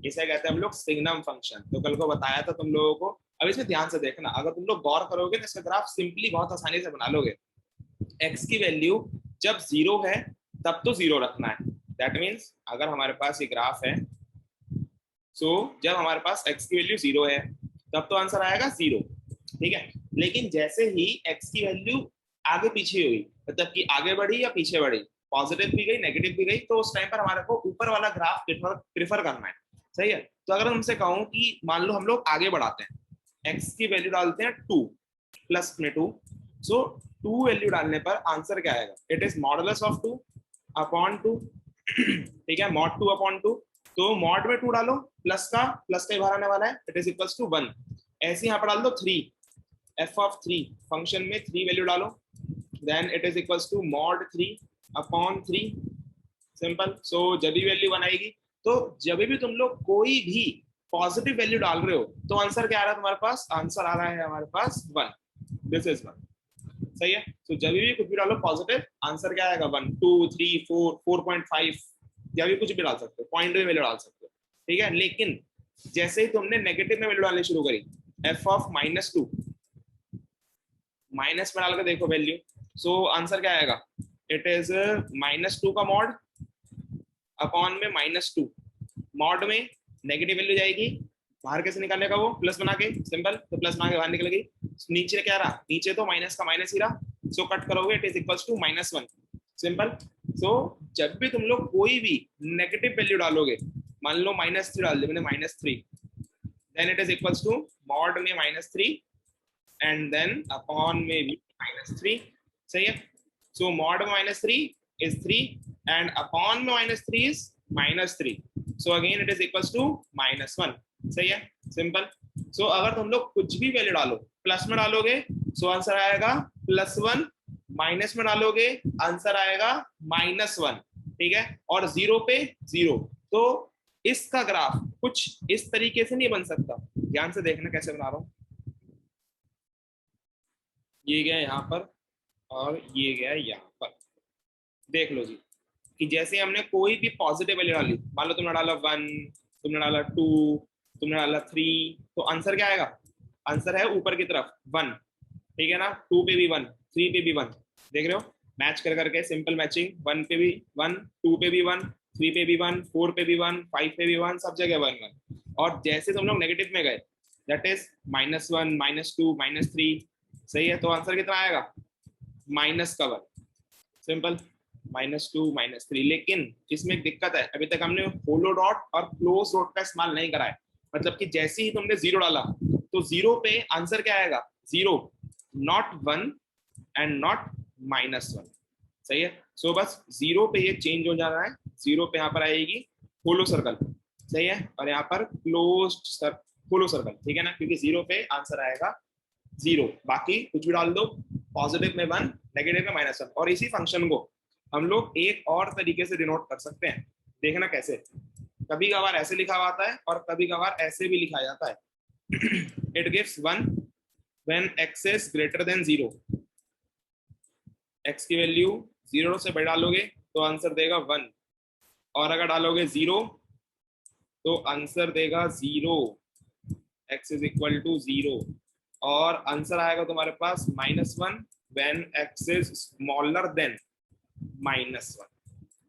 इसे कहते हैं हम लोग सिग्नम फंक्शन। तो कल को बताया था तुम लोगों को। अब इसमें ध्यान से देखना, अगर तुम लोग गौर करोगे ना इसका ग्राफ सिंपली बहुत आसानी से बना लोगे। एक्स की वैल्यू जब 0 है तब तो 0 रखना है। दैट मीन्स अगर हमारे पास ये ग्राफ है, सो जब हमारे पास एक्स की वैल्यू 0 है तब तो आंसर आएगा 0, ठीक है। लेकिन जैसे ही एक्स की वैल्यू आगे पीछे हुई, मतलब कि आगे बढ़ी या पीछे बढ़ी, पॉजिटिव भी गई नेगेटिव भी गई, तो उस टाइम पर हमारे को ऊपर वाला ग्राफ प्रिफर करना है, सही है। तो अगर तुमसे कहूं कि मान लो हम लोग आगे बढ़ाते हैं, एक्स की वैल्यू डालते हैं 2 प्लस में 2, सो 2 वैल्यू डालने पर आंसर क्या आएगा? It is modulus of 2 upon 2, ठीक है, मॉड 2 अपॉन 2। तो मॉड में 2 डालो, प्लस का ही बाहर आने वाला है, इट इज इक्वल्स टू 1। ऐसे यहाँ पर डाल दो 3, एफ ऑफ 3 फंक्शन में 3 वैल्यू डालो, then it is equals to mod 3 upon 3, simple. So जब भी वैल्यू बनाएगी, तो जब भी तुम लोग कोई भी पॉजिटिव वैल्यू डाल रहे हो तो आंसर क्या आ रहा है तुम्हारे पास? आंसर आ रहा है हमारे पास 1, दिस इज 1, सही है। तो जब भी कुछ भी डालो पॉजिटिव, आंसर क्या आएगा? 1, 2, 3, 4, 4.5, या भी कुछ भी डाल सकते हो, पॉइंट में वैल्यू डाल सकते हो, ठीक है। लेकिन जैसे ही तुमने नेगेटिव में वैल्यू डालनी शुरू करी, एफ ऑफ -2, माइनस में डाल के देखो वैल्यू, सो आंसर क्या आएगा? इट इज -2 का मॉड अपॉन में -2, मॉड में नेगेटिव वैल्यू जाएगी, बाहर कैसे निकालने का? वो प्लस बना के, सिंपल। तो प्लस बना के बाहर निकल गई, नीचे क्या रहा? नीचे तो माइनस का माइनस ही रहा, सो कट करोगे it is equals to -1, simple. So जब भी तुम लोग कोई भी नेगेटिव वैल्यू डालोगे, मान लो -3 डाल दिया मैंने, -3, then it is equals to mod में -3 एंड देन अपॉन में भी -3, सही है। सो मॉड में -3 is 3 and upon में -3 is -3, so again it is equals to -1, सही है, सिंपल। सो अगर तुम लोग कुछ भी वैल्यू डालो, प्लस में डालोगे सो आंसर आएगा +1, माइनस में डालोगे आंसर आएगा -1, ठीक है, और 0 पे 0। तो इसका ग्राफ कुछ इस तरीके से नहीं बन सकता। ध्यान से देखना कैसे बना रहा हूं। ये गया यहाँ पर और ये गया यहाँ पर, देख लो जी कि जैसे हमने कोई भी पॉजिटिव वैल्यू डाली, मान लो तुमने डाला 1, तुमने डाला 2, तुमने डाला 3, तो आंसर क्या आएगा? आंसर है ऊपर की तरफ 1, ठीक है ना। 2 पे भी 1, 3 पे भी 1, देख रहे हो, मैच कर करके सिंपल मैचिंग। 1 पे भी 1, 2 पे भी 1, 3 पे भी 1, 4 पे भी 1, 5 पे भी 1, सब जगह 1 1। और जैसे तुम लोग नेगेटिव में गए, दैट इज -1, -2, -3, सही है। तो आंसर कितना आएगा? माइनस का 1, सिंपल, -2, -3। लेकिन इसमें एक दिक्कत है, अभी तक हमने होलो डॉट और क्लोज डॉट का इस्तेमाल नहीं करा है। मतलब कि जैसे ही तुमने 0 डाला तो 0 पे आंसर क्या आएगा? 0, नॉट 1 एंड नॉट -1, सही है। सो बस 0 पे ये चेंज हो जाना है, 0 पे यहाँ पर आएगी होलो सर्कल, सही है, और यहाँ पर क्लोज्ड होलो सर्कल, ठीक है ना, क्योंकि 0 पे आंसर आएगा 0। बाकी कुछ भी डाल दो, पॉजिटिव में 1, नेगेटिव में -1। और इसी फंक्शन को हम लोग एक और तरीके से डिनोट कर सकते हैं, देखना कैसे। कभी कभार ऐसे लिखा आता है और कभी कभार ऐसे भी लिखा जाता है। It gives 1 when x is greater then 0। x की वैल्यू 0 से बढ़ डालोगे तो आंसर देगा 1, और अगर डालोगे 0 तो आंसर देगा 0, x इज इक्वल टू 0, और आंसर आएगा तुम्हारे पास -1 when x is smaller then -1,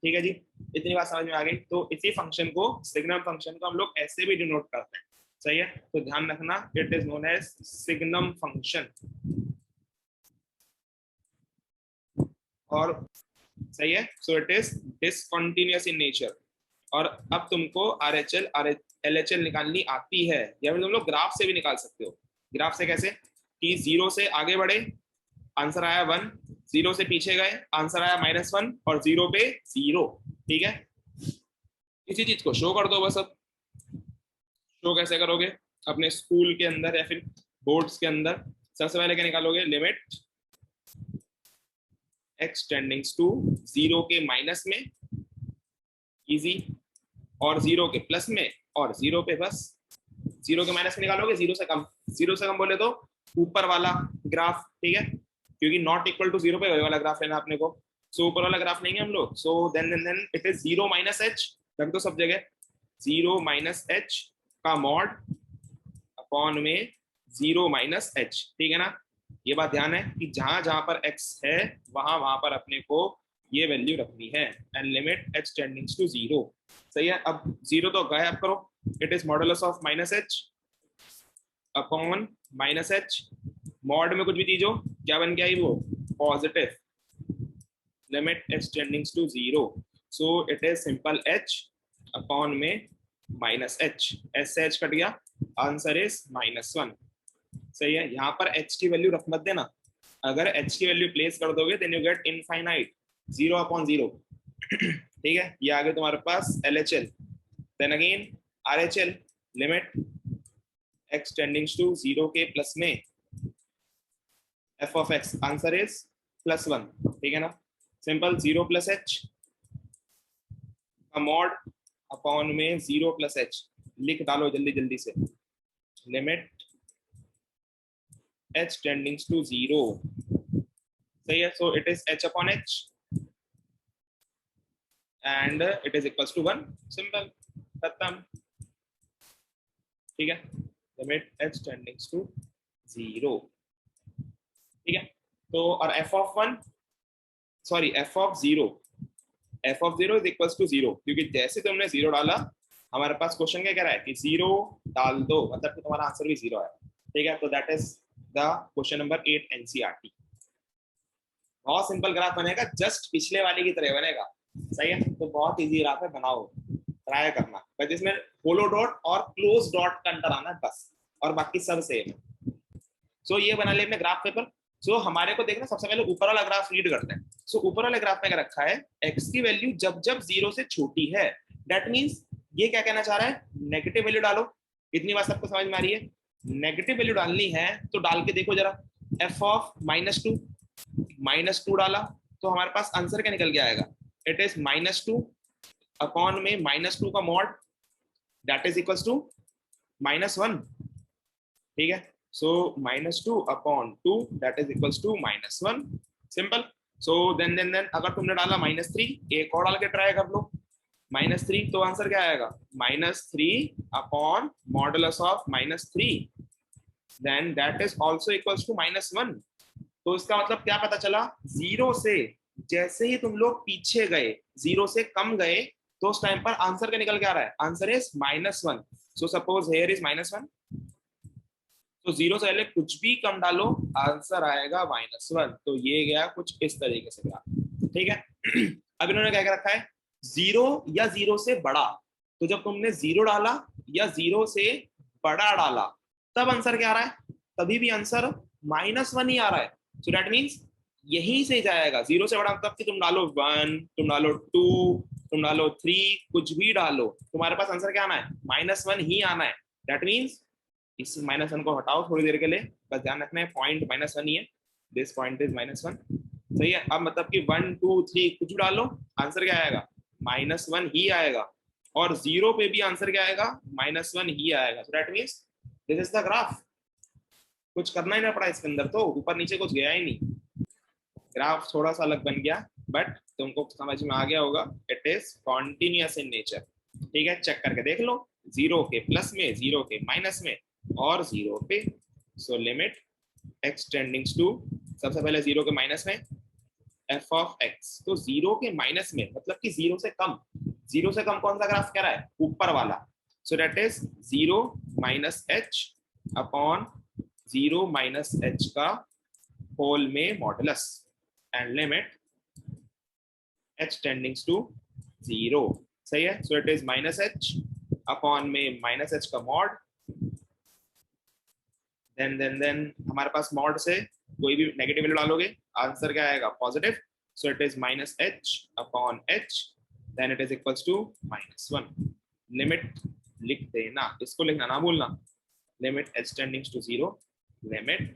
ठीक है जी। इतनी बात समझ में आ गई। तो इसी फंक्शन को, सिग्नम फंक्शन को हम लोग ऐसे भी डिनोट करते हैं, सही है। तो ध्यान रखना, it is known as signum function, और सही है। So it is discontinuous in nature. और अब तुमको RHL LHL निकालनी आती है, या फिर तुम लोग ग्राफ से भी निकाल सकते हो। ग्राफ से कैसे? कि 0 से आगे बढ़े, आंसर आया 1, 0 से पीछे गए, आंसर आया -1, और 0 पे 0, ठीक है। इसी चीज को शो कर दो बस। अब शो कैसे करोगे? अपने स्कूल के अंदर या फिर बोर्ड्स के अंदर सबसे पहले क्या निकालोगे? लिमिट x टेंडिंग्स टू 0 के माइनस में, इजी, और 0 के प्लस में, और 0 पे बस 0 के माइनस में निकालोगे, 0 से कम। 0 से कम बोले तो ऊपर वाला ग्राफ, ठीक है, क्योंकि नॉट इक्वल टू 0 पे वही वाला ग्राफ लेना अपने को। सो ऊपर वाला ग्राफ लेंगे हम लोग। So then it is 0 - h, रख दो सब जगह। 0 माइनस एच का मॉड अपॉन में 0 माइनस एच, ठीक है ना। ये बात ध्यान है कि जहां जहां पर x है वहां वहां पर अपने को ये वैल्यू रखनी है। And limit h tendings to 0, सही है। अब 0 तो गायब करो, it is modulus of minus h upon minus h, mod में कुछ भी चीज हो क्या बन गया वो positive, limit h tendings to 0, so it is simple h upon में माइनस एच, एस से एच कट गया, आंसर इज -1, सही है। यहाँ पर h की वैल्यू रख मत देना, अगर h की वैल्यू प्लेस कर दोगे then you get infinite 0 upon 0, ठीक है। ये आगे तुम्हारे पास LHL, then again RHL, limit x tendings to 0 के प्लस में f of x, answer is +1, ठीक है ना। सिंपल 0 प्लस h का मॉड अपॉन में 0 प्लस h, लिख डालो जल्दी जल्दी से, लिमिट h टेंडिंग्स टू 0, सही है। So it is h upon h and it is equals to 1, simple, खत्म, ठीक है। लिमिट h टेंडिंग्स टू 0, ठीक है। तो और f of 1 sorry f of 0 is equals to 0, क्योंकि जैसे तुमने 0 डाला हमारे पास क्वेश्चन क्या कह रहा है कि 0 डाल दो, मतलब कि तुम्हारा आंसर भी 0 है, ठीक है। तो that is the question number 8 NCERT। बहुत सिंपल ग्राफ बनेगा, जस्ट पिछले वाले की तरह बनेगा, सही है। तो बहुत इजी ग्राफ है, बनाओ, ट्राई करना, बस इसमें होलो डॉट और क्लोज डॉट का अंतर आना है बस, और बाकी सब सेम है। सो ये बना लिया हमने ग्राफ पेपर। सो हमारे को देखना, सबसे पहले ऊपर वाला ग्राफ रीड करते हैं। सो ऊपर वाले ग्राफ में क्या रखा है, x की वैल्यू जब जब 0 से छोटी है, दैट मींस ये क्या कहना चाह रहा है, नेगेटिव वैल्यू डालो। इतनी बात सबको समझ में आ रही है, नेगेटिव वैल्यू डालनी है तो डाल के देखो जरा, f ऑफ -2 डाला तो हमारे पास आंसर क्या निकल के आएगा, इट इज -2 अपॉन में -2 का mod, that is equals to -1, ठीक है। So -2 upon 2 that is equals to -1, simple. So then अगर तुमने डाला -3, एक और डाल के ट्राई कर लो, -3 तो आंसर क्या आएगा, -3 upon modulus of -3, then that is also equals to -1। तो इसका मतलब क्या पता चला, 0 से जैसे ही तुम लोग पीछे गए, 0 से कम गए, तो उस टाइम पर आंसर क्या निकल के आ रहा है, answer is -1। So suppose here is -1, तो 0 से पहले कुछ भी कम डालो आंसर आएगा -1। तो ये गया कुछ इस तरीके से गया, ठीक है। अब इन्होंने क्या क्या रखा है, 0 या 0 से बड़ा, तो जब तुमने 0 डाला या 0 से बड़ा डाला तब आंसर क्या आ रहा है, तभी भी आंसर -1 ही आ रहा है। सो दैट मीन्स यहीं से जाएगा, 0 से बड़ा मतलब कि तुम डालो 1, तुम डालो 2, तुम डालो 3, कुछ भी डालो तुम्हारे पास आंसर क्या आना है, -1 ही आना है। दैट मीन्स इस -1 को हटाओ थोड़ी देर के लिए, बस ध्यान रखना है पॉइंट -1 ही है, दिस पॉइंट इज -1, सही है। अब मतलब कि 1, 2, 3 कुछ डालो आंसर क्या आएगा, -1 ही आएगा, और 0 पे भी आंसर क्या आएगा, -1 ही आएगा। So that means this is the graph, कुछ करना ही ना पड़ा इसके अंदर, तो ऊपर नीचे कुछ गया ही नहीं, ग्राफ थोड़ा सा अलग बन गया बट तुमको समझ में आ गया होगा, it is continuous in nature, ठीक है। चेक करके देख लो, 0 के प्लस में, 0 के माइनस में और 0 पे। So limit x tendings to, सबसे पहले 0 के माइनस में f ऑफ x, तो 0 के माइनस में मतलब कि 0 से कम, 0 से कम कौन सा ग्राफ कह रहा है, ऊपर वाला। So that is 0 minus h upon 0 minus h का होल में modulus, and limit h tendings to 0, सही है। So it is -h upon में -h का मॉड, देन हमारे पास मॉड से कोई भी नेगेटिव वैल्यू डालोगे आंसर क्या आएगा, positive. So it is -h upon h, then it is equals to -1। Limit लिख देना, इसको लिखना ना भूलना, limit h tendings to 0, limit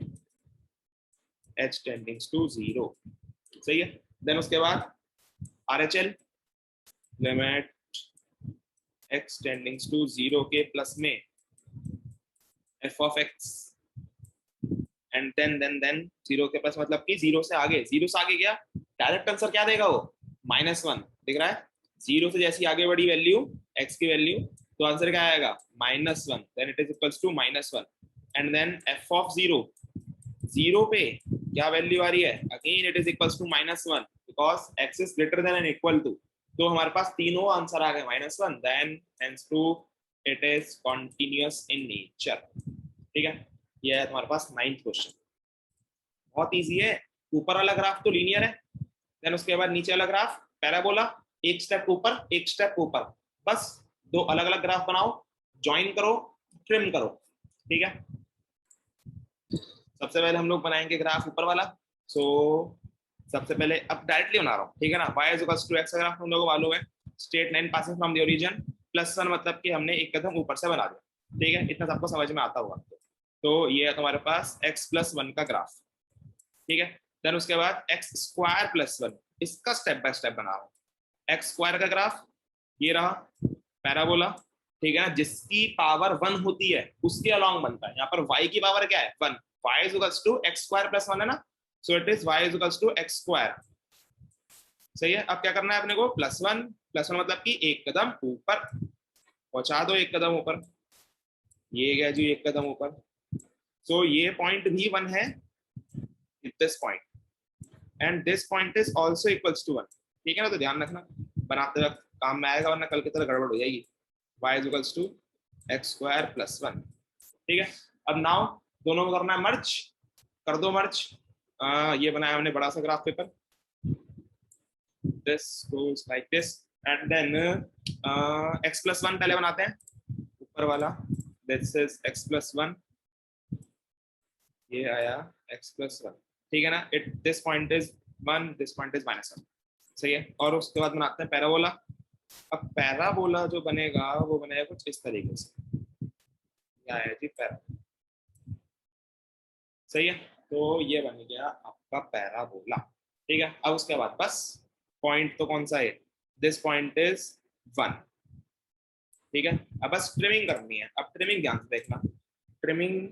h tendings to 0, सही है। देन उसके बाद RHL, limit x tendings to 0 के प्लस में f of x, and then 0 के पास मतलब कि 0 से आगे, 0 से आगे गया डायरेक्ट आंसर क्या देगा वो, -1 दिख रहा है। 0 से जैसी आगे बढ़ी वैल्यू x की वैल्यू तो आंसर क्या आएगा -1, then it is equals to -1 and then f of 0, 0 पे क्या वैल्यू आ रही है, again it is equals to -1 because x is greater than and equal to, तो हमारे पास तीनों आंसर आ गए -1, then hence prove it is continuous in nature. ठीक है, ये है तुम्हारे पास 9th क्वेश्चन, बहुत इजी है। ऊपर वाला ग्राफ तो लीनियर है, देन उसके बाद नीचे वाला ग्राफ पैराबोला, एक स्टेप ऊपर एक स्टेप ऊपर, बस दो अलग अलग ग्राफ बनाओ, ज्वाइन करो, ट्रिम करो। ठीक है, सबसे पहले हम लोग बनाएंगे ग्राफ ऊपर वाला। सो सबसे पहले अब डायरेक्टली बना रहा हूँ, ठीक है ना, y इक्वल्स टू x का ग्राफ हम लोगों को मालूम है, straight line passing from the origin +1 मतलब कि हमने एक कदम ऊपर से बना दिया। ठीक है, इतना सबको समझ में आता होगा। तो ये है तुम्हारे पास x+1 का ग्राफ। ठीक है, देन उसके बाद x² + 1, इसका स्टेप बाय स्टेप बना रहा हूँ। x² का ग्राफ ये रहा पैराबोला, ठीक है ना, जिसकी पावर 1 होती है उसके अलॉन्ग बनता है। यहाँ पर y की पावर क्या है 1, y इक्वल्स टू x² + 1 है ना, so it is y equals to x²। सही है, अब क्या करना है अपने को, +1 मतलब कि एक कदम ऊपर पहुंचा दो, एक कदम ऊपर, ये गया जी एक कदम ऊपर। सो ये पॉइंट भी 1 है, this point and this point is also equals to 1। ठीक है ना, तो ध्यान रखना बनाते वक्त काम में आएगा, वरना कल की तरह गड़बड़ हो जाएगी। y equals to x² + 1। ठीक है, अब नाउ दोनों को करना है मर्ज, कर दो मर्ज। ये बनाया हमने बड़ा सा graph paper, this goes like this and then x+1 पहले बनाते हैं ऊपर वाला, this is x+1, ये आया x+1। ठीक है ना, this point is 1, this point is -1। सही है, और उसके बाद बनाते हैं पैराबोला। अब पैराबोला जो बनेगा वो बनेगा कुछ इस तरीके से, क्या है जी पैरा। सही है, तो ये बन गया आपका पैराबोला। ठीक है, अब उसके बाद बस पॉइंट तो कौन सा है, दिस पॉइंट इज 1। ठीक है, अब बस ट्रिमिंग करनी है। अब ट्रिमिंग ध्यान से देखना, ट्रिमिंग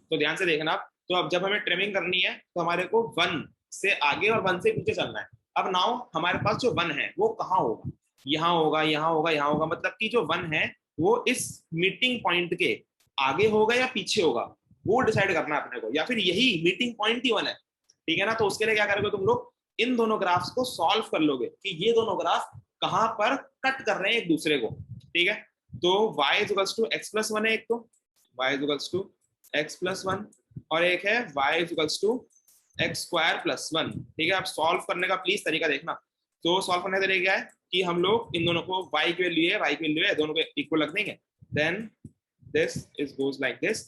तो ध्यान से देखना। तो अब जब हमें ट्रिमिंग करनी है तो हमारे को 1 से आगे और 1 से पीछे चलना है। अब नाउ हमारे पास जो 1 है वो कहाँ होगा, यहाँ होगा, यहाँ होगा, यहाँ होगा, मतलब कि जो 1 है वो इस मीटिंग पॉइंट के आगे होगा या पीछे होगा, वो डिसाइड करना है अपने को, या फिर यही मीटिंग पॉइंट ही 1 है। ठीक है ना, तो उसके लिए क्या करोगे तुम लोग, इन दोनों ग्राफ्स को सॉल्व कर लोगे कि ये दोनों ग्राफ कहां पर कट कर रहे हैं एक दूसरे को। ठीक है, तो y इक्वल्स टू x+1 है एक, तो y इक्वल्स टू x+1 और एक है y इक्वल्स टू x² + 1। ठीक है, अब सॉल्व करने का प्लीज तरीका देखना। तो सॉल्व करने का तरीका है कि हम लोग इन दोनों को y की वैल्यू है, y की वैल्यू है, दोनों को इक्वल रख देंगे, then this is goes like this,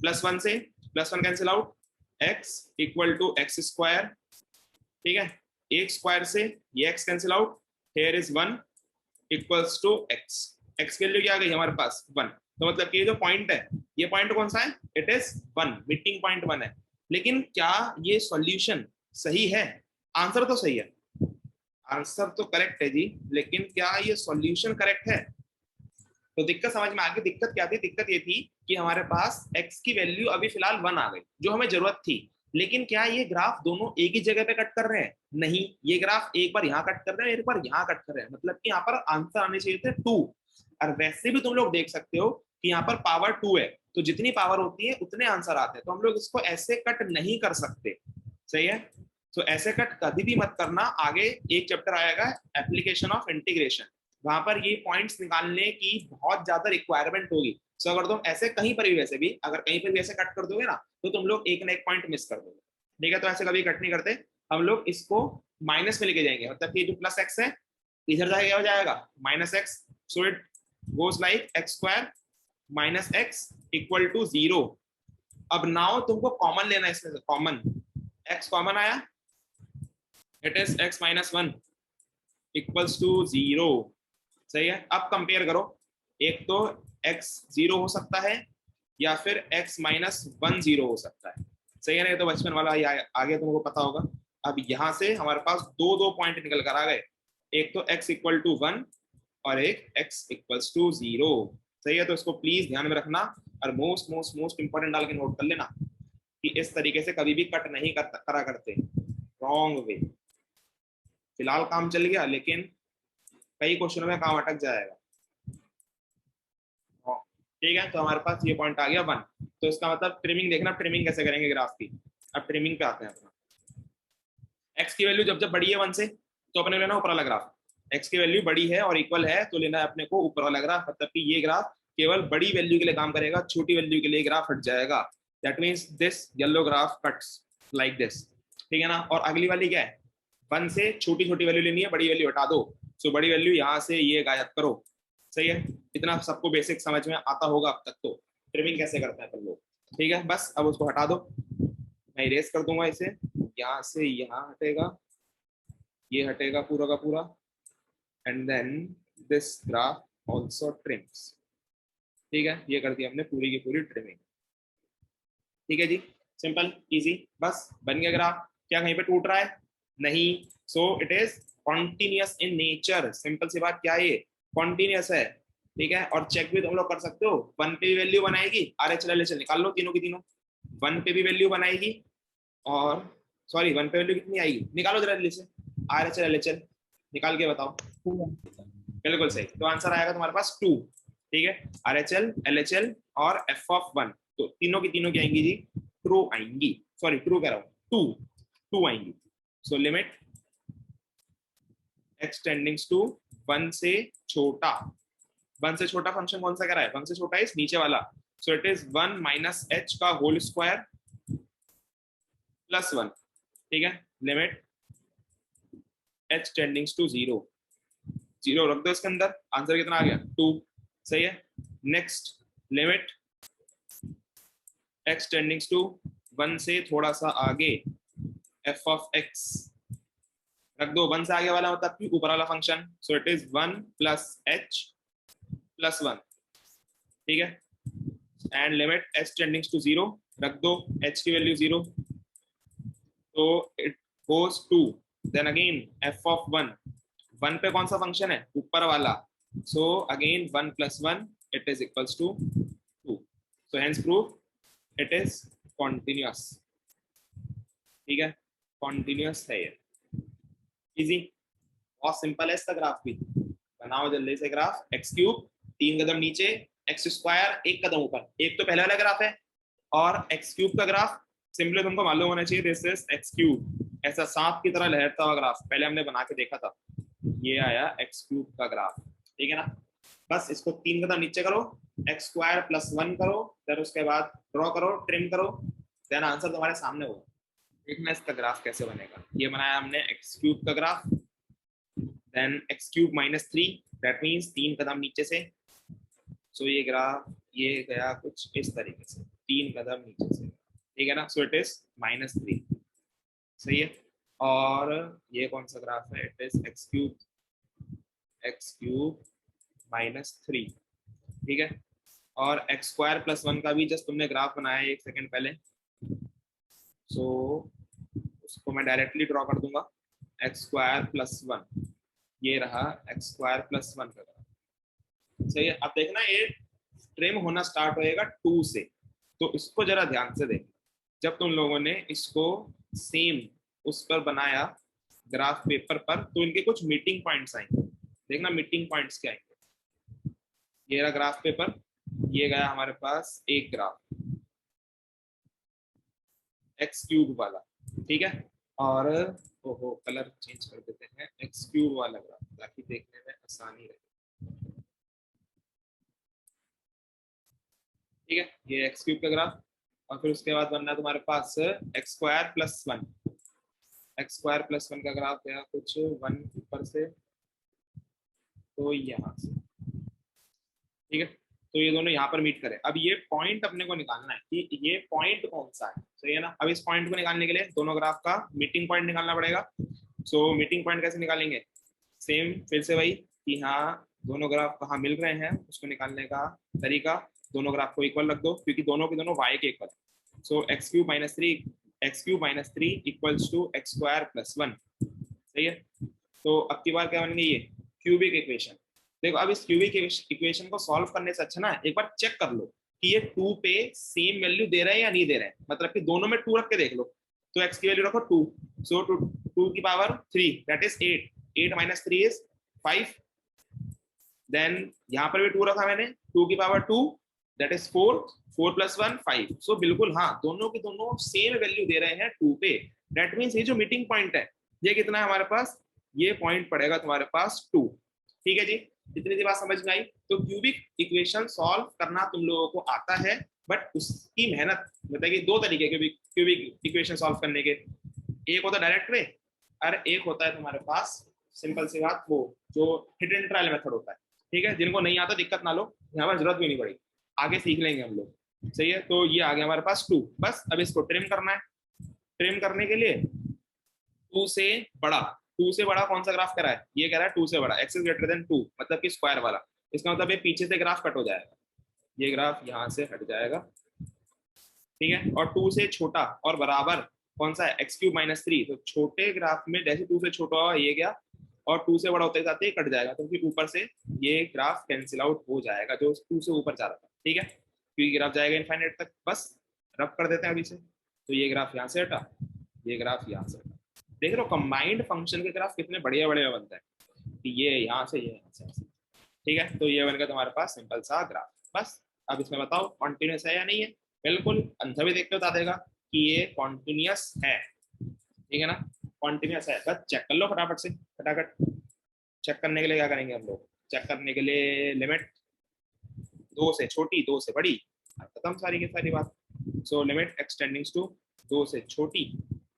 +1 से +1 cancel out, x equal to x²। ठीक है, एक स्क्वायर से ये x cancel out, here is 1 equals to x, x value क्या आ गई हमारे पास 1। तो मतलब कि ये जो पॉइंट है, ये पॉइंट कौन सा है, इट इज 1, मीटिंग पॉइंट 1 है। लेकिन क्या ये सॉल्यूशन सही है, आंसर तो सही है, आंसर तो करेक्ट है जी, लेकिन क्या ये सॉल्यूशन करेक्ट है। तो दिक्कत समझ में आ गई, दिक्कत क्या थी, दिक्कत ये थी कि हमारे पास x की वैल्यू अभी फिलहाल 1 आ गई जो हमें जरूरत थी, लेकिन क्या ये ग्राफ दोनों एक ही जगह पे कट कर रहे हैं, नहीं, ये ग्राफ एक बार यहाँ कट कर रहे हैं, एक बार यहाँ कट कर रहे हैं, मतलब कि यहाँ पर आंसर आने चाहिए थे 2। और वैसे भी तुम लोग देख सकते हो कि यहाँ पर पावर 2 है, तो जितनी पावर होती है उतने आंसर आते हैं, तो हम लोग इसको ऐसे कट नहीं कर सकते। सही है, तो ऐसे कट कभी भी मत करना। आगे एक चैप्टर आएगा एप्लीकेशन ऑफ इंटीग्रेशन, वहां पर ये पॉइंट्स निकालने की बहुत ज्यादा रिक्वायरमेंट होगी। सो अगर तुम ऐसे कहीं पर भी, वैसे भी अगर कहीं पर भी ऐसे कट कर दोगे ना, तो तुम लोग एक ना एक पॉइंट मिस कर दोगे। ठीक है, तो ऐसे कभी कट नहीं करते हम लोग, इसको माइनस में लेके जाएंगे, मतलब कि जो +x है इधर जाएगा, हो जाएगा -x, so it goes like x² - x equal to 0। अब नाउ तुमको कॉमन लेना है इसमें से, कॉमन x कॉमन आया, it is x - 1 equals to 0। सही है, अब कंपेयर करो, एक तो x 0 हो सकता है या फिर x - 1 0 हो सकता है। सही है ना, ये तो बचपन वाला आगे तुमको पता होगा। अब यहाँ से हमारे पास दो पॉइंट निकल कर आ गए, एक तो x इक्वल टू 1 और एक x इक्वल्स टू 0। सही है, तो इसको प्लीज ध्यान में रखना और मोस्ट मोस्ट मोस्ट इंपॉर्टेंट डाल के नोट कर लेना कि इस तरीके से कभी भी कट नहीं करा करते, रॉन्ग वे। फिलहाल काम चल गया, लेकिन कई क्वेश्चनों में काम अटक जाएगा। ठीक है, तो हमारे पास ये पॉइंट आ गया 1। तो इसका मतलब ट्रिमिंग देखना, ट्रिमिंग कैसे करेंगे ग्राफ की। अब ट्रिमिंग पे आते हैं अपना। एक्स की वैल्यू जब जब बड़ी है 1 से तो अपने लेना ऊपर वाला ग्राफ। एक्स की वैल्यू बड़ी है और इक्वल है तो लेना है अपने को ऊपर वाला ग्राफ, मतलब कि ये ग्राफ केवल बड़ी वैल्यू के लिए काम करेगा, छोटी वैल्यू के लिए ग्राफ हट जाएगा। That means this yellow graph cuts like this, ठीक है ना। और अगली वाली क्या है, 1 से छोटी छोटी वैल्यू लेनी है, बड़ी वैल्यू हटा दो। सो बड़ी वैल्यू यहाँ से ये गायब करो। सही है, इतना सबको बेसिक समझ में आता होगा अब तक। तो ट्रिमिंग कैसे करते हैं अपन लोग, ठीक है। बस अब उसको हटा दो, मैं इरेज कर दूंगा इसे। यहाँ से यहाँ हटेगा, ये हटेगा पूरा का पूरा, and then this graph also trims. ठीक है, ये कर दिया हमने पूरी की पूरी ट्रिमिंग। ठीक है जी, सिंपल इजी, बस बन गया ग्राफ। क्या कहीं पे टूट रहा है? नहीं। So it is continuous in nature. Simple सी बात, क्या है ये? कॉन्टिन्यूअस है। ठीक है, और चेक भी तुम लोग कर सकते हो। 1 पे भी वैल्यू बनाएगी, RHLS निकाल लो तीनों की तीनों। 1 पे भी वैल्यू बनाएगी, और सॉरी 1 पे वैल्यू कितनी आएगी, निकालो जरा जल्दी से। RHLS निकाल के बताओ। बिल्कुल सही, तो आंसर आएगा तुम्हारे पास 2। ठीक है, RHL, LHL और F(1), तो तीनों की तीनों की आएंगी जी, ट्रू आएंगी। सॉरी ट्रू कह रहा हूँ, 2 आएंगी। So limit x tendings to 1 से छोटा। 1 से छोटा फंक्शन कौन सा कह रहा है? 1 से छोटा इस नीचे वाला। सो इट इज 1 माइनस h का होल स्क्वायर प्लस 1। ठीक है, लिमिट h टेंडिंग्स टू 0। 0 रख दो इसके अंदर, आंसर कितना आ गया? 2। सही है। Next limit x tendings to 1 से थोड़ा सा आगे, f ऑफ x रख दो। 1 से आगे वाला मतलब कि ऊपर वाला function. So it is 1 plus h plus 1। ठीक है, and limit h tendings to 0 रख दो, h की वैल्यू 0, तो इट goes to then again f of 1। 1 पे कौन सा फंक्शन है? ऊपर वाला। So again 1 plus 1 it is equals to 2। So hence proof it is continuous. ठीक है, कॉन्टिन्यूअस है ये। इजी, बहुत सिंपल है इसका ग्राफ भी। बनाओ जल्दी से ग्राफ। एक्स क्यूब 3 कदम नीचे, एक्स स्क्वायर 1 कदम ऊपर। एक तो पहले वाला ग्राफ है, और एक्स क्यूब का ग्राफ सिंपली तुमको मालूम होना चाहिए, दिस इज एक्स क्यूब। ऐसा सांप की तरह लहरता हुआ ग्राफ पहले हमने बना के देखा था। ये आया एक्स क्यूब का ग्राफ। ठीक है ना, बस इसको 3 कदम नीचे करो, एक्स स्क्वायर प्लस 1 करो, फिर उसके बाद ड्रॉ करो, ट्रिम करो, देन आंसर तुम्हारे सामने होगा। देखना इसका ग्राफ कैसे बनेगा। ये बनाया हमने एक्स क्यूब का graph, then x cube minus 3, that means 3 कदम नीचे से। सो ये ग्राफ ये गया कुछ इस तरीके से, 3 कदम नीचे से। ठीक है ना, सो इट इज -3। सही है, और ये कौन सा ग्राफ है? It is x cube -3। ठीक है, और एक्स स्क्वायर प्लस 1 का भी जस्ट तुमने ग्राफ बनाया 1 सेकंड पहले। सो उसको मैं डायरेक्टली ड्रॉ कर दूंगा, एक्स स्क्वायर प्लस 1, ये रहा एक्स स्क्वायर प्लस 1 का ग्राफ। सही है, अब देखना ये ट्रिम होना स्टार्ट होएगा 2 से, तो इसको जरा ध्यान से देखना। जब तुम लोगों ने इसको सेम उस पर बनाया ग्राफ पेपर पर, तो इनके कुछ मीटिंग पॉइंट्स आएंगे। देखना मीटिंग पॉइंट्स क्या आएंगे। ये रहा ग्राफ पेपर, ये गया हमारे पास एक ग्राफ एक्स क्यूब वाला। ठीक है, और ओहो कलर चेंज कर देते हैं, एक्स क्यूब वाला ग्राफ ताकि देखने में आसानी रहे। ठीक है, ये एक्स क्यूब का ग्राफ, और फिर उसके बाद बनना तुम्हारे पास x square plus 1। X square plus 1 का ग्राफ गया कुछ 1 ऊपर से, तो यहाँ से। ठीक है, तो ये दोनों यहाँ पर मीट करें। अब ये पॉइंट अपने को निकालना है कि ये पॉइंट कौन सा है। सही है ना, अब इस पॉइंट को निकालने के लिए दोनों ग्राफ का मीटिंग पॉइंट निकालना पड़ेगा। सो मीटिंग पॉइंट कैसे निकालेंगे? सेम फिर से वही कि हाँ दोनों ग्राफ कहाँ मिल रहे हैं, उसको निकालने का तरीका, दोनों ग्राफ को इक्वल रख दो, क्योंकि दोनों के दोनों y के इक्वल। So x cube minus three equals to x square plus 1। सही है, तो अब की बार क्या बन गई ये क्यूबिक इक्वेशन। देखो अब इस क्यूबिक इक्वेशन को सॉल्व करने से अच्छा ना एक बार चेक कर लो कि ये 2 पे सेम वैल्यू दे रहे हैं या नहीं दे रहे हैं, मतलब कि दोनों में 2 रख के देख लो। तो x की वैल्यू रखो 2, सो 2 की power 3 that is 8 minus 3 is 5। Then यहाँ पर भी 2 रखा मैंने, 2 की पावर 2 दैट इज 4, 4 + 1 5। सो बिल्कुल हाँ, दोनों के दोनों सेम वैल्यू दे रहे हैं 2 पे। दैट मीन्स ये जो मीटिंग पॉइंट है ये कितना है हमारे पास, ये पॉइंट पड़ेगा तुम्हारे पास 2। ठीक है जी, इतनी सी बात समझ में आई। तो क्यूबिक इक्वेशन सॉल्व करना तुम लोगों को आता है, बट उसकी मेहनत बताइए, दो तरीके के क्यूबिक इक्वेशन सॉल्व करने के। एक होता है डायरेक्ट वे, और एक होता है तुम्हारे पास सिंपल सी बात वो जो हिडन ट्रायल मेथड होता है। ठीक है, जिनको नहीं आता दिक्कत ना लो, यहाँ पर जरूरत भी नहीं पड़ी, आगे सीख लेंगे हम लोग। सही है, तो ये आ गया हमारे पास 2। बस अब इसको ट्रिम करना है। ट्रिम करने के लिए 2 से बड़ा, 2 से बड़ा कौन सा ग्राफ करा है, ये कह रहा है 2 से बड़ा, x इज ग्रेटर देन 2, मतलब कि स्क्वायर वाला। इसका मतलब ये पीछे से ग्राफ कट हो जाएगा, ये ग्राफ यहाँ से हट जाएगा। ठीक है, और 2 से छोटा और बराबर कौन सा है, x³ - 3। तो छोटे ग्राफ में जैसे 2 से छोटा होगा ये गया, और 2 से बड़ा होते जाते ही कट जाएगा, तो फिर ऊपर से ये ग्राफ कैंसिल आउट हो जाएगा जो 2 से ऊपर जा रहा था। ठीक है, क्योंकि ग्राफ जाएगा इनफाइनाइट तक। बस रब कर देते हैं अभी से, तो ये ग्राफ यहाँ से हटा, ये ग्राफ यहाँ से हटा। देख रहे हो कंबाइंड फंक्शन के ग्राफ कितने बढ़िया बढ़िया बनते हैं, कि ये यहाँ से, ये यहाँ से। ठीक है, तो ये बन गया तुम्हारे पास सिंपल सा ग्राफ। बस अब इसमें बताओ कॉन्टिन्यूस है या नहीं है। बिल्कुल, आंसर भी देख के बता देगा कि ये कॉन्टिन्यूस है। ठीक है ना, कॉन्टिन्यूस है। बस चेक कर लो फटाफट से, फटाफट। चेक करने के लिए क्या करेंगे हम लोग, चेक करने के लिए लिमिट 2 से छोटी 2 से बड़ी, खत्म सारी की सारी बात। सो लिमिट एक्सटेंडिंग टू 2 से छोटी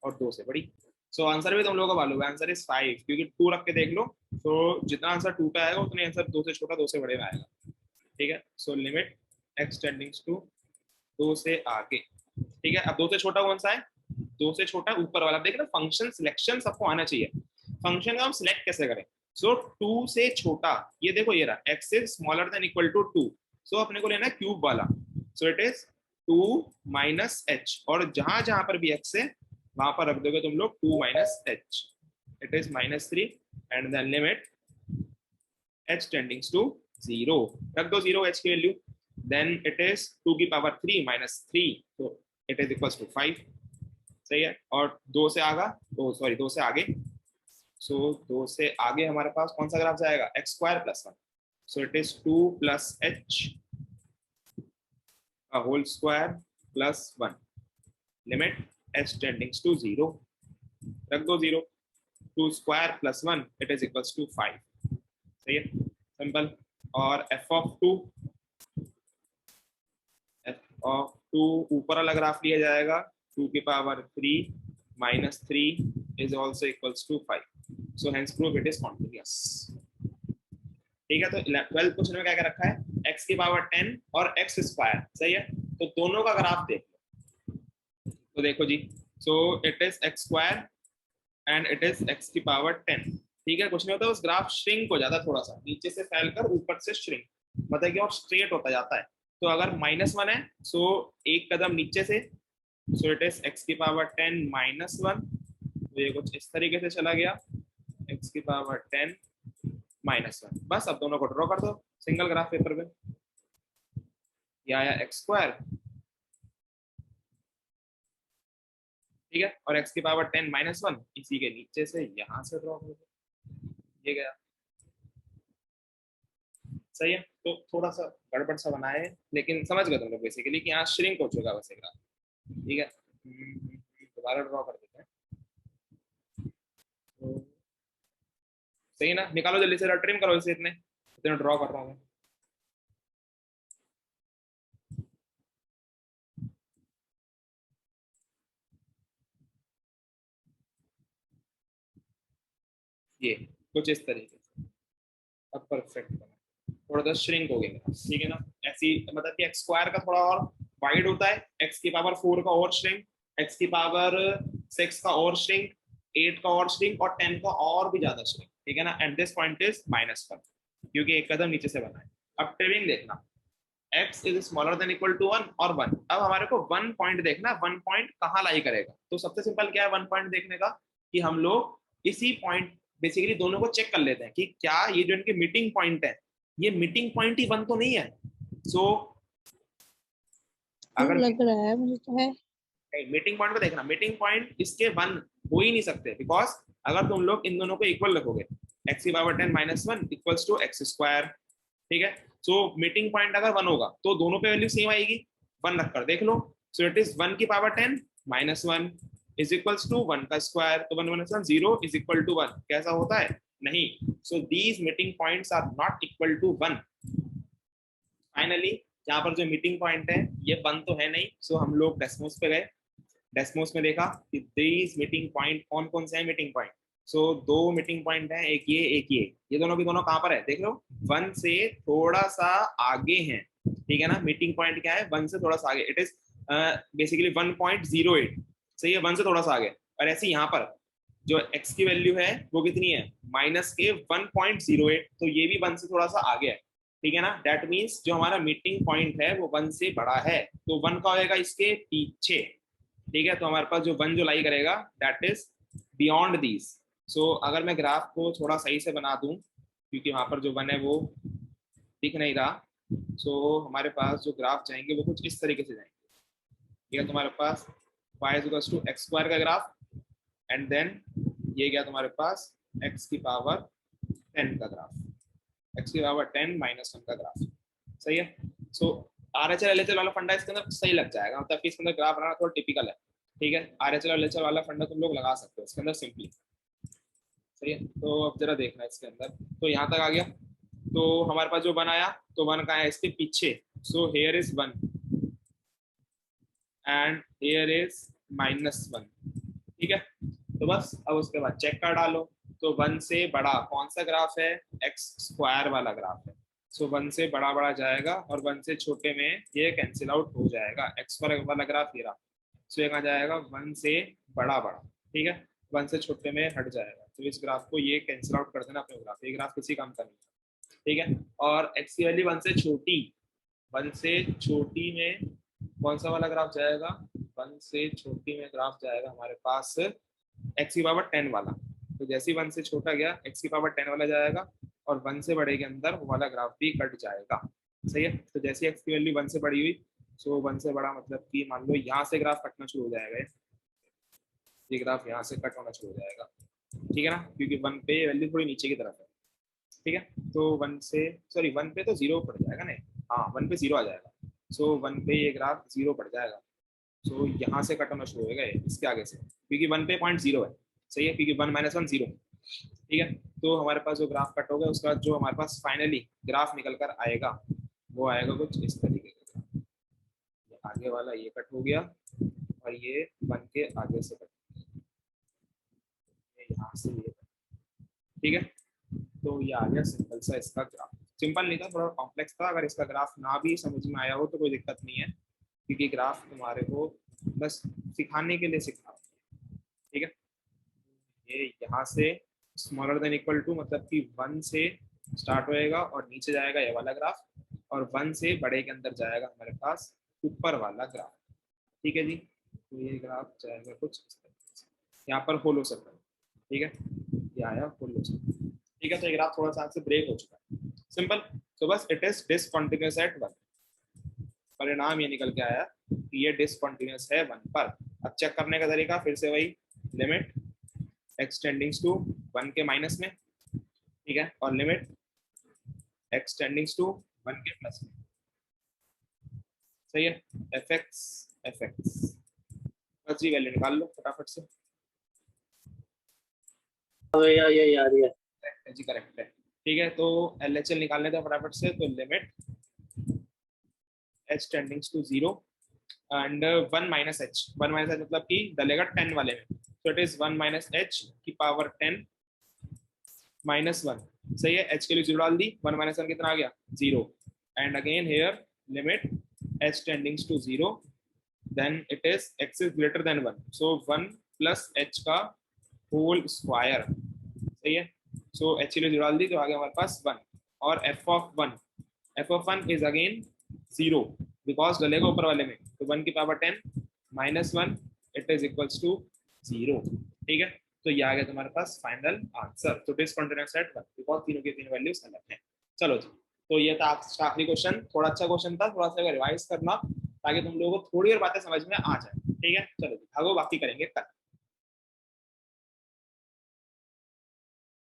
और 2 से बड़ी। सो आंसर भी तुम लोगों को मालूम है, आंसर इज 5, क्योंकि 2 रख के देख लो। तो जितना आंसर 2 पे आएगा उतने आंसर 2 से छोटा 2 से बड़े में आएगा। ठीक है, सो लिमिट एक्सटेंडिंग टू 2 से आगे। ठीक है, अब 2 से छोटा कौन सा है, 2 से छोटा ऊपर वाला। देख रहे फंक्शन सिलेक्शन सबको आना चाहिए। फंक्शन का हम सिलेक्ट कैसे करें। सो 2 से छोटा, ये देखो ये रहा, x is smaller than equal to 2। So अपने को लेना है क्यूब वाला। सो इट इज 2 - h, और जहां जहां पर भी x है वहां पर रख दोगे तुम लोग 2 - h। It is -3 and then limit h tending to 0। रख दो 0 h की वैल्यू, देन इट इज 2 की पावर 3 - 3, तो इट इज इक्वल्स टू 5। सही है, और 2 से आगा, सॉरी 2 से आगे। सो 2 से आगे हमारे पास कौन सा ग्राफ जाएगा, x² + 1। So it is 2 + h whole square + 1, limit h tending to 0। रख दो 0, 2 square + 1 it is equals to 5। सही है, सिंपल। और f(2) ऊपर वाला ग्राफ लिया जाएगा, 2 की power 3 - 3 is also equals to 5। So hence prove it is continuous. ठीक है, तो 12th क्वेश्चन में क्या क्या रखा है, x की पावर 10 और x²। सही है, तो दोनों का ग्राफ देख लो। तो देखो जी, so it is x² and it is x की पावर 10। ठीक है, कुछ नहीं होता, उस ग्राफ श्रिंक हो जाता है थोड़ा सा, नीचे से फैलकर ऊपर से श्रिंक, मतलब कि और स्ट्रेट होता जाता है। तो अगर -1 है, सो एक कदम नीचे से, सो इट इज x की पावर 10 - 1। तो ये कुछ इस तरीके से चला गया, x की पावर 10 - 1। बस अब दोनों को ड्रॉ कर दो सिंगल ग्राफ पेपर पे। ये आया x², ठीक है, और x की पावर 10 - 1 इसी के नीचे से यहाँ से ड्रॉ कर दो, ये गया। सही है, तो थोड़ा सा गड़बड़ सा बनाए, लेकिन समझ गए तुम लोग बेसिकली कि यहाँ श्रिंक हो चुका वैसे ग्राफ। ठीक है, दोबारा ड्रॉ कर देते हैं। तो सही है ना, निकालो जल्दी से, ट्रिम करो इसे, इतने इतने ड्रॉ कर रहा हूँ। ये कुछ इस तरीके से अब परफेक्ट बना, थोड़ा सा श्रिंक हो गया। ठीक है ना, ऐसी मतलब कि x² का थोड़ा और वाइड होता है, x की पावर 4 का और श्रिंक, x की पावर 6 का और श्रिंक, 8 का और श्रिंक, और 10 का और भी ज्यादा श्रिंक। ठीक है ना, एंड दिस पॉइंट इज -1, क्योंकि एक कदम नीचे से बना है। अब ट्रिमिंग देखना, x is smaller than equal to 1 और 1। अब हमारे को 1 पॉइंट देखना, 1 पॉइंट कहाँ लाई करेगा। तो सबसे सिंपल क्या है 1 पॉइंट देखने का, कि हम लोग इसी पॉइंट बेसिकली दोनों को चेक कर लेते हैं कि क्या ये जो इनके मीटिंग पॉइंट है, ये मीटिंग पॉइंट ही 1 तो नहीं है। सो अगर लग रहा है मुझे तो है, मीटिंग पॉइंट को देखना, मीटिंग पॉइंट इसके 1 हो ही नहीं सकते, बिकॉज अगर तुम लोग इन दोनों को इक्वल रखोगे, x की पावर 10 - 1 इक्वल्स टू x²। ठीक है, सो मीटिंग पॉइंट अगर 1 होगा तो दोनों पे वैल्यू सेम आएगी, 1 रखकर देख लो। सो इट इज 1 की power 10 minus 1 is equals to 1 का स्क्वायर, तो 1 माइनस 1 0 इज इक्वल टू 1। कैसा होता है? नहीं। So these meeting points are not equal to 1। Finally यहाँ पर जो मीटिंग पॉइंट है ये 1 तो है नहीं, सो हम लोग डेसिमल्स पे गए, डेसिमल्स में देखा कि दीज मीटिंग पॉइंट कौन कौन से हैं मीटिंग पॉइंट। सो दो मीटिंग पॉइंट हैं, एक ये दोनों भी दोनों कहाँ पर है देख लो, 1 से थोड़ा सा आगे हैं, ठीक है ना। मीटिंग पॉइंट क्या है? 1 से थोड़ा सा आगे, इट इज बेसिकली 1.08, सही है, 1 से थोड़ा सा आगे। और ऐसे यहाँ पर जो x की वैल्यू है वो कितनी है? माइनस के 1.08, तो ये भी 1 से थोड़ा सा आगे है, ठीक है ना। दैट मीन्स जो हमारा मीटिंग पॉइंट है वो 1 से बड़ा है, तो 1 का होएगा इसके पीछे, ठीक है। तो हमारे पास जो 1 जो लाई करेगा दैट इज बियॉन्ड दीज। सो अगर मैं ग्राफ को थोड़ा सही से बना दूं, क्योंकि वहां पर जो 1 है वो दिख नहीं रहा, सो हमारे पास जो ग्राफ जाएंगे वो कुछ इस तरीके से जाएंगे, ठीक है। तुम्हारे पास y equals to x square का ग्राफ, एंड देन ये गया तुम्हारे पास x की पावर 10 का ग्राफ, x की पावर 10 माइनस 1 का ग्राफ, सही है। सो RHL LHL वाला फंडा इसके अंदर सही लग जाएगा, मतलब कि इसके अंदर ग्राफ बनाना थोड़ा टिपिकल है, ठीक है। RHL LHL वाला फंडा तुम लोग लगा सकते हो इसके अंदर सिंपली, सही है। तो अब जरा देखना इसके अंदर, तो यहाँ तक आ गया, तो हमारे पास जो 1 आया, तो 1 कहाँ है? इसके पीछे। So here is 1 and here is minus 1, ठीक है। तो बस अब उसके बाद चेक कर डालो, तो 1 से बड़ा कौन सा ग्राफ है? एक्स स्क्वायर वाला ग्राफ है। सो 1 से बड़ा बड़ा जाएगा और 1 से छोटे में ये कैंसिल आउट हो जाएगा, एक्स स्क्वायर वाला ग्राफ ये रहा। सो ये कहाँ जाएगा? 1 से बड़ा बड़ा, ठीक है, 1 से छोटे में हट जाएगा, तो इस ग्राफ को ये कैंसिल आउट कर देना अपने ग्राफ, ये ग्राफ किसी काम का नहीं, ठीक है। और एक्स की वैल्यू 1 से छोटी, 1 से छोटी में कौन सा वाला ग्राफ जाएगा? 1 से छोटी में ग्राफ जाएगा हमारे पास x की पावर 10 वाला। तो जैसे ही 1 से छोटा गया x की पावर 10 वाला जाएगा, और 1 से बड़े के अंदर वो वाला ग्राफ भी कट जाएगा, सही है। तो जैसे x की वैल्यू 1 से बड़ी हुई, सो 1 से बड़ा मतलब कि मान लो यहाँ से ग्राफ कटना शुरू हो जाएगा, ये ग्राफ यहाँ से कट होना शुरू हो जाएगा, ठीक है ना, क्योंकि 1 पे वैल्यू थोड़ी नीचे की तरफ है, ठीक है। तो 1 से सॉरी 1 पे तो 0 पड़ जाएगा, नहीं हाँ 1 पे 0 आ जाएगा, सो 1 पे ये ग्राफ 0 पड़ जाएगा। सो यहाँ से कट होना शुरू होगा इसके आगे से, क्योंकि 1 पे 0.0 है, सही है, क्योंकि 1 माइनस 1 0, ठीक है। तो हमारे पास जो ग्राफ कट होगा उसके बाद जो हमारे पास फाइनली ग्राफ निकल कर आएगा वो आएगा कुछ इस तरीके का, आगे वाला ये कट हो गया और ये 1 के आगे से कट, यहाँ से ये, ठीक है। तो ये आ गया सिंपल सा इसका ग्राफ, सिंपल नहीं था, थोड़ा कॉम्प्लेक्स था। अगर इसका ग्राफ ना भी समझ में आया हो तो कोई दिक्कत नहीं है, क्योंकि ग्राफ तुम्हारे को बस सिखाने के लिए सिखा, ठीक है। ये यहाँ से स्मॉलर देन इक्वल टू मतलब कि 1 से स्टार्ट होएगा और नीचे जाएगा ये वाला ग्राफ, और 1 से बड़े के अंदर जाएगा हमारे पास ऊपर वाला ग्राफ, ठीक है जी। तो ये ग्राफ जाएगा कुछ यहाँ पर होल हो सकता है, ठीक है, ये आया होल हो सकता है, ठीक है। तो ये ग्राफ थोड़ा सा से ब्रेक हो चुका है, सिंपल। तो बस इट इज डिसकंटिन्यूअस एट 1, परिणाम ये निकल के आया कि ये डिसकंटिन्यूअस है 1 पर। अब चेक करने का तरीका फिर से वही, लिमिट x टेंडिंग्स टू 1 के माइनस में, ठीक है, और लिमिट x टेंडिंग्स टू 1 के प्लस में, सही है। fx बस जी वैल्यू निकाल लो फटाफट से, ये याद है जी करेक्ट है, ठीक है। तो LHL निकालने का फटाफट से, तो limit h tendings to 0 and 1 minus h, 1 minus h मतलब कि डलेगा 10 वाले में, तो इट इज 1 माइनस h की पावर 10 माइनस 1, सही है। h के लिए 0 डाल दी, 1 माइनस 1 कितना आ गया? 0, and again here limit h tendings to 0, then it is x is greater than 1, so 1 plus h का होल स्क्वायर, सही है। सो h के लिए 0 डाल दी, तो आ गया हमारे पास 1, और f of 1 is again 0 because डलेगा ऊपर वाले में, तो 1 की power 10 minus 1 it is equals to 0, ठीक है। तो ये आ गया तुम्हारे पास फाइनल आंसर, तो डिसकंटिन्यूअस एट 1 बिकॉज तीनों की तीन वैल्यूज अलग हैं। चलो जी, तो ये था आखिरी क्वेश्चन, थोड़ा अच्छा क्वेश्चन था, थोड़ा सा रिवाइज करना ताकि तुम लोगों को थोड़ी और बातें समझ में आ जाए, ठीक है। चलो जी भागो, बाकी करेंगे कल।